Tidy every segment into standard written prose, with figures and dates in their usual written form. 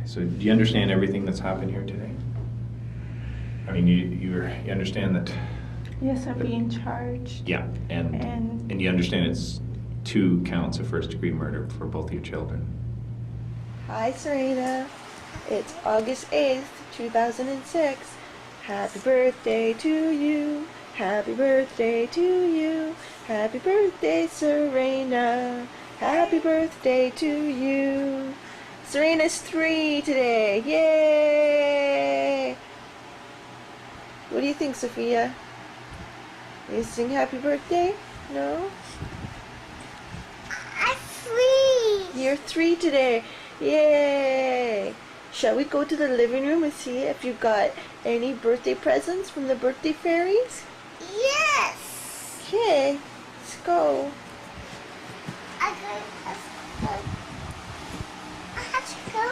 So do you understand everything that's happened here today? I mean, you understand that? Yes, I'm being charged. Yeah, and you understand it's 2 counts of first-degree murder for both your children. Hi, Sirena. It's August 8th, 2006. Happy birthday to you. Happy birthday to you. Happy birthday, Sirena. Happy birthday to you. Serena's 3 today. Yay! What do you think, Sophia? You sing happy birthday? No? I'm 3. You're 3 today. Yay! Shall we go to the living room and see if you got any birthday presents from the birthday fairies? Yes. Okay, let's go. I have to go.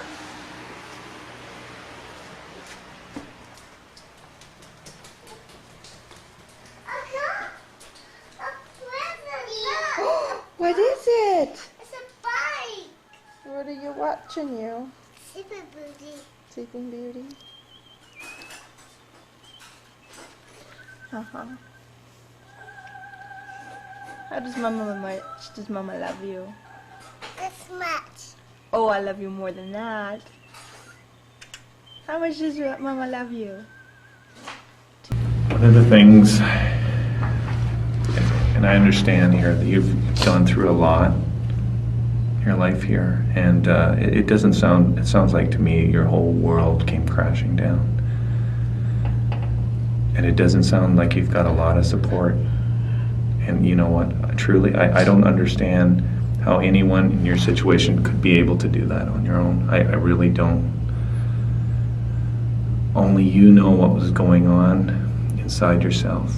I got a present. What is it? It's a bike. What are you watching, you? Super booty. Sleeping Beauty? How does Mama love you? This much. Oh, I love you more than that. How much does Mama love you? One of the things, and I understand here that you've gone through a lot in your life here, and it sounds like to me your whole world came crashing down. And it doesn't sound like you've got a lot of support. And you know what, truly, I don't understand how anyone in your situation could be able to do that on your own. I really don't. Only you know what was going on inside yourself.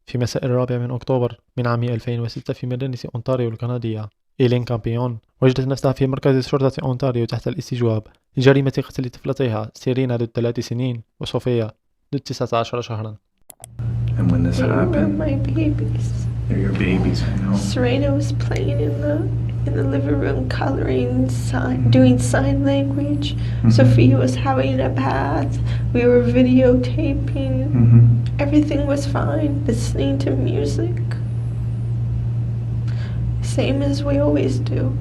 في مساء 4 أكتوبر من عام 2006 في مدينة أونتاريو الكندية، إلين كامبيون وجدت نفسها في مركز شرطة أونتاريو تحت الاستجواب لجريمة قتل طفلتيها سيرينا ذو 3 سنين وصوفيا ذو 19 شهرا. And when this They were happened, my babies. they're your babies, I know. Serena was playing in the living room, coloring, doing sign language. Sophia was having a bath. We were videotaping. Everything was fine, listening to music. Same as we always do.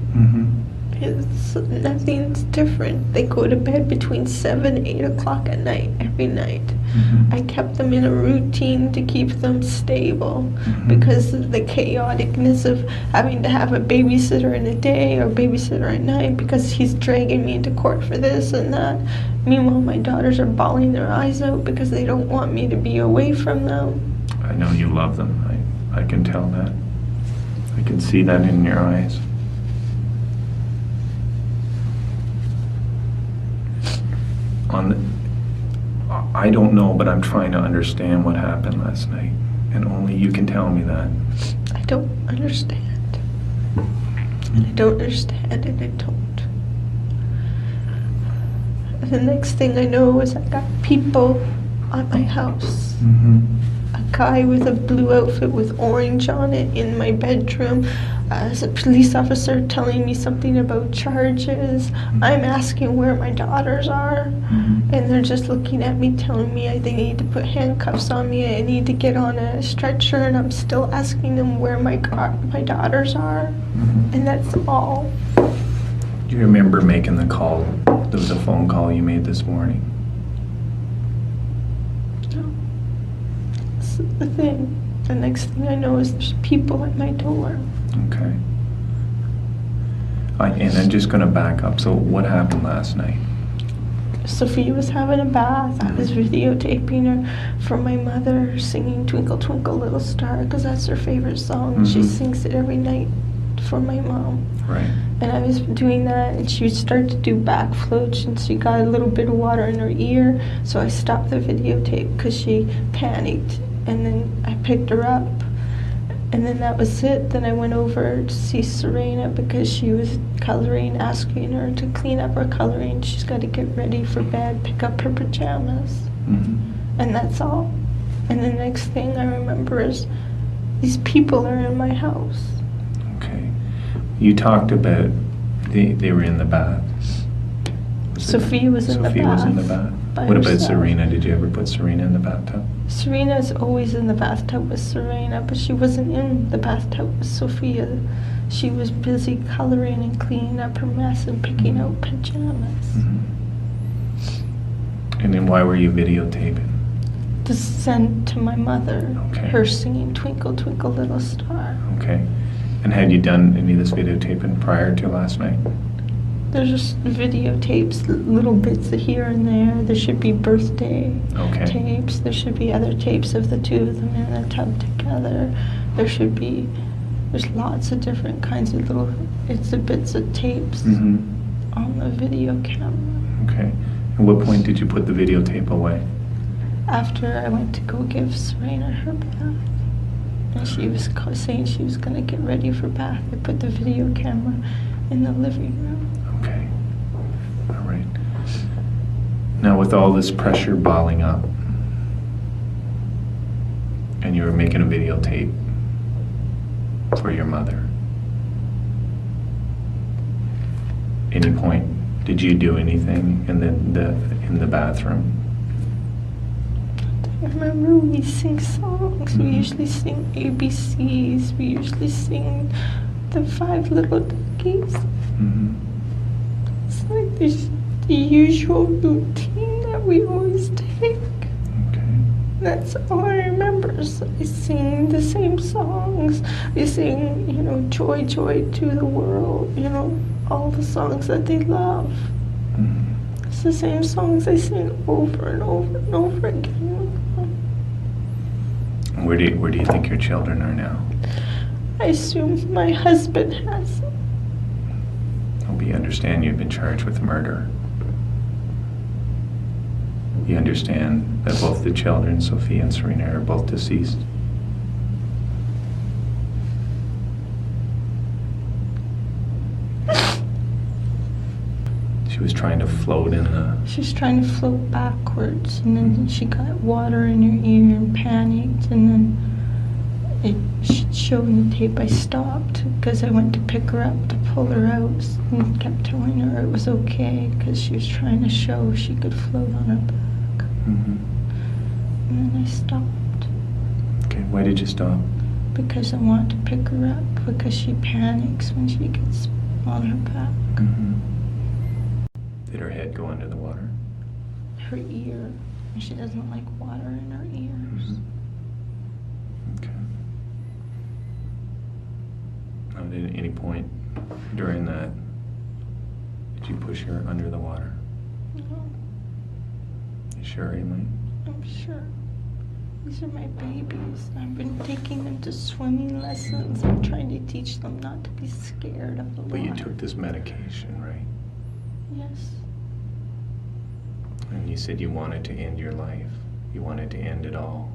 Nothing's different. They go to bed between 7, 8 o'clock at night, every night. I kept them in a routine to keep them stable because of the chaoticness of having to have a babysitter in the day or babysitter at night because he's dragging me into court for this and that. Meanwhile, my daughters are bawling their eyes out because they don't want me to be away from them. I know you love them. I can tell that. I can see that in your eyes. I don't know, but I'm trying to understand what happened last night, and only you can tell me that. I don't understand. And I don't understand, and I don't. And the next thing I know is I got people at my house. A guy with a blue outfit with orange on it in my bedroom. As a police officer telling me something about charges. I'm asking where my daughters are. And they're just looking at me telling me they need to put handcuffs on me. I need to get on a stretcher. And I'm still asking them where my daughters are. And that's all. Do you remember making the call? There was a phone call you made this morning. No. That's the thing. The next thing I know is there's people at my door. Okay. And I'm just going to back up. So what happened last night? Sophia was having a bath. I was videotaping her for my mother, singing Twinkle Twinkle Little Star because that's her favorite song. She sings it every night for my mom. Right. And I was doing that and she would start to do backflips and she got a little bit of water in her ear. So I stopped the videotape because she panicked. And then I picked her up. And then that was it. Then I went over to see Sirena because she was coloring, asking her to clean up her coloring. She's got to get ready for bed, pick up her pajamas. And that's all. And the next thing I remember is these people are in my house. Okay. You talked about They were in the bath. Sophia was in the Sophia was in the bath bath. by What about herself. Sirena? Did you ever put Sirena in the bathtub? Serena's always in the bathtub with Sirena, but she wasn't in the bathtub with Sophia. She was busy coloring and cleaning up her mess and picking out pajamas. And then why were you videotaping? To send to my mother, Okay. her singing Twinkle Twinkle Little Star. Okay. And had you done any of this videotaping prior to last night? There's just videotapes, little bits here and there. There should be birthday Okay. tapes. There should be other tapes of the two of them in the tub together. There's lots of different kinds of little exhibits of tapes on the video camera. Okay. At what point did you put the videotape away? After I went to go give Serena her bath, and she was saying she was going to get ready for bath, I put the video camera in the living room. Okay. All right. Now with all this pressure balling up, and you were making a videotape for your mother, any point did you do anything in the bathroom? I remember we sing songs. We usually sing ABCs. We usually sing the 5 Little Duckies. It's like the usual routine that we always take. Okay. That's all I remember. So I sing the same songs. We sing, Joy, Joy to the World, all the songs that they love. It's the same songs I sing over and over and over again. Where do you think your children are now? I assume my husband has them. You understand you've been charged with murder. You understand that both the children, Sophia and Sirena, are both deceased. She was trying to float in the... She's trying to float backwards, and then she got water in her ear and panicked, and then it showed in the tape I stopped because I went to pick her up to pull her out and kept telling her it was okay because she was trying to show she could float on her back. And then I stopped. Okay, why did you stop? Because I wanted to pick her up because she panics when she gets on her back. Did her head go under the water? Her ear. She doesn't like water in her ears. Okay. Now, at any point during that, did you push her under the water? No, You sure, Elaine? I'm sure. These are my babies. I've been taking them to swimming lessons. I'm trying to teach them not to be scared of the water. But you took this medication, right? Yes. And you said you wanted to end your life. You wanted to end it all.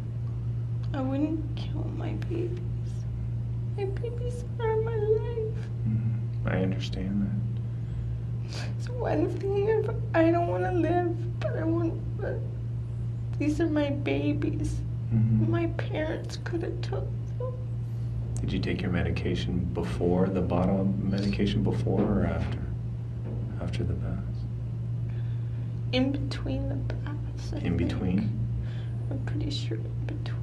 I wouldn't kill my babies. My babies are my life. I understand It's one thing if I don't want to live, but I want. But these are my babies. that. My parents could have took them. Did you take your medication before, the bottle of medication before or after? After the baths? In between the baths. I In think. between? I'm pretty sure in between.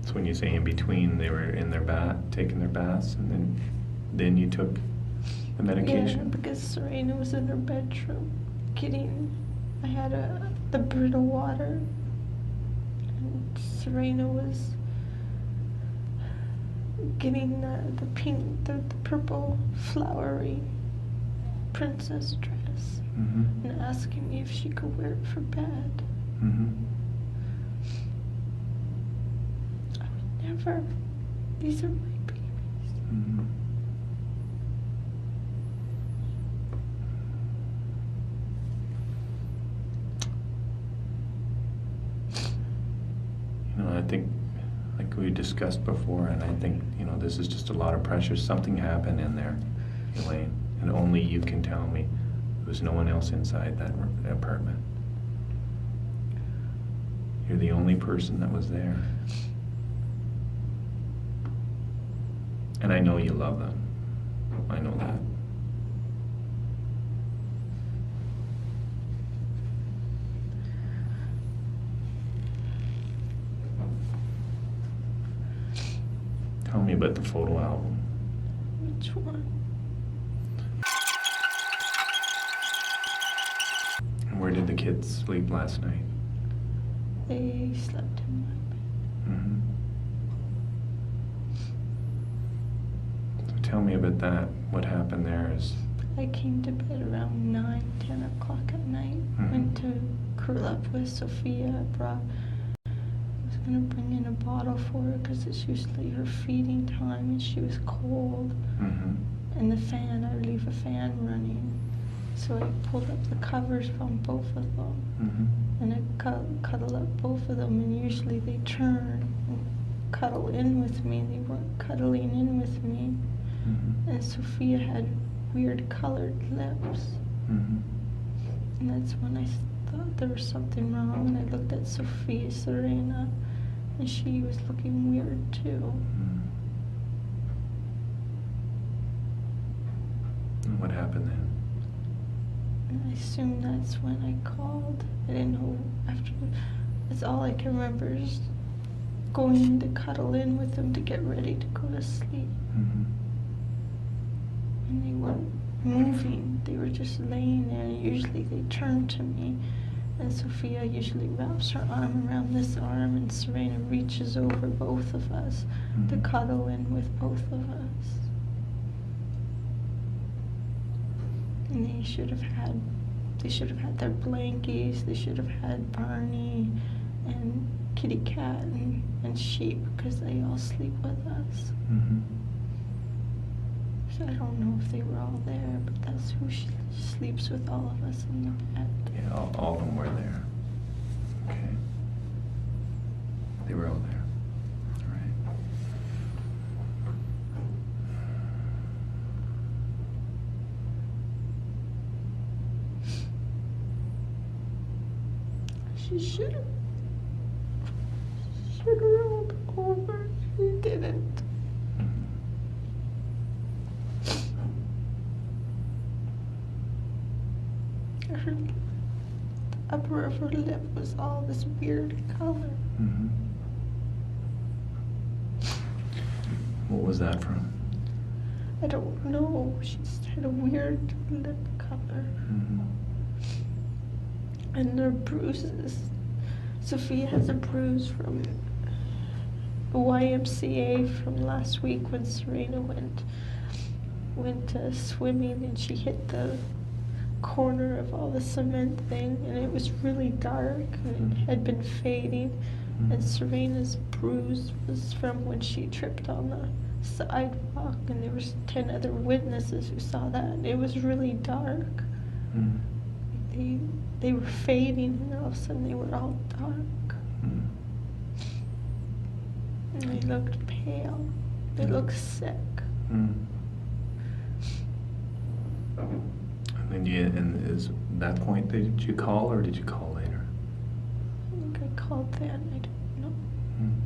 So when you say in between, they were in their bath, taking their baths, and then you took the Yeah, medication? because Serena was in her bedroom I had the brittle water, and Serena was getting the pink, the purple flowery princess dress, and asking me if she could wear it for bed. I would never. These are my babies. I think, like we discussed before, and I think, this is just a lot of pressure. Something happened in there, Elaine, and only you can tell me. There was no one else inside that apartment. You're the only person that was there. And I know you love them. I know that. Tell me about the photo album. Which one? And where did the kids sleep last night? They slept in my bed. Mm-hmm. So tell me about that. What happened there is... I came to bed around 9, 10 o'clock at night. Mhm. Went to curl up with Sophia. I was going to bring in a bottle for her because it's usually her feeding time and she was cold. Mm-hmm. And the fan, I would leave a fan running. So I pulled up the covers from both of them. Mm-hmm. And I cuddle up both of them, and usually they turn and cuddle in with me. They weren't cuddling in with me. Mm-hmm. And Sophia had weird colored lips. Mm-hmm. And that's when I thought there was something wrong. And I looked at Sirena, and she was looking weird too. Mm-hmm. And what happened then? And I assume that's when I called. I didn't know after. That's all I can remember is going in to cuddle in with them to get ready to go to sleep. Mm-hmm. And they weren't moving. They were just laying there. And usually they turn to me. And Sophia usually wraps her arm around this arm, and Sirena reaches over both of us to Mhm. cuddle in with both of us. And they should have had their blankies. They should have had Barney and Kitty Cat and Sheep, because they all sleep with us. Mm-hmm. So I don't know if they were all there, but that's who she sleeps with all of us in the bed. Yeah, all of them were there. Okay. They were all there. All right. She should have rolled over. She didn't. Her upper of her lip was all this weird color. Mm-hmm. What was that from? I don't know. She just had a weird lip color. Mm-hmm. And her bruises. Sophia has a bruise from the YMCA from last week when Sirena went swimming, and she hit the corner of all the cement thing, and it was really dark and it had been fading. And Serena's bruise was from when she tripped on the sidewalk, and there was 10 other witnesses who saw that, and it was really dark. Mm-hmm. They were fading, and all of a sudden they were all dark. Mm-hmm. And they looked pale. They looked sick. Mm-hmm. And is that point, did you call, or did you call later? I think I called then. I don't know. Mm-hmm.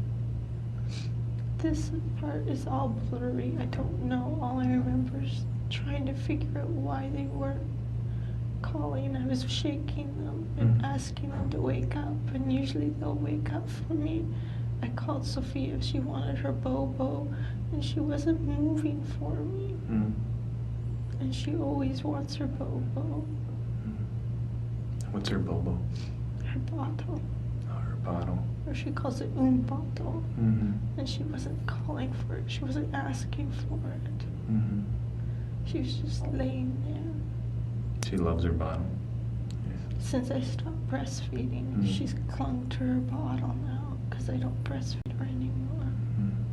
This part is all blurry. I don't know. All I remember is trying to figure out why they weren't calling. I was shaking them and asking them to wake up, and usually they'll wake up for me. I called Sophia if she wanted her bobo, and she wasn't moving for me. Mm-hmm. And she always wants her bobo. What's her bobo? Her bottle. Oh, her bottle. Or she calls it bottle. Mm-hmm. And she wasn't calling for it. She wasn't asking for it. Mm-hmm. She was just laying there. She loves her bottle. Since I stopped breastfeeding, she's clung to her bottle now because I don't breastfeed her anymore. Mm-hmm.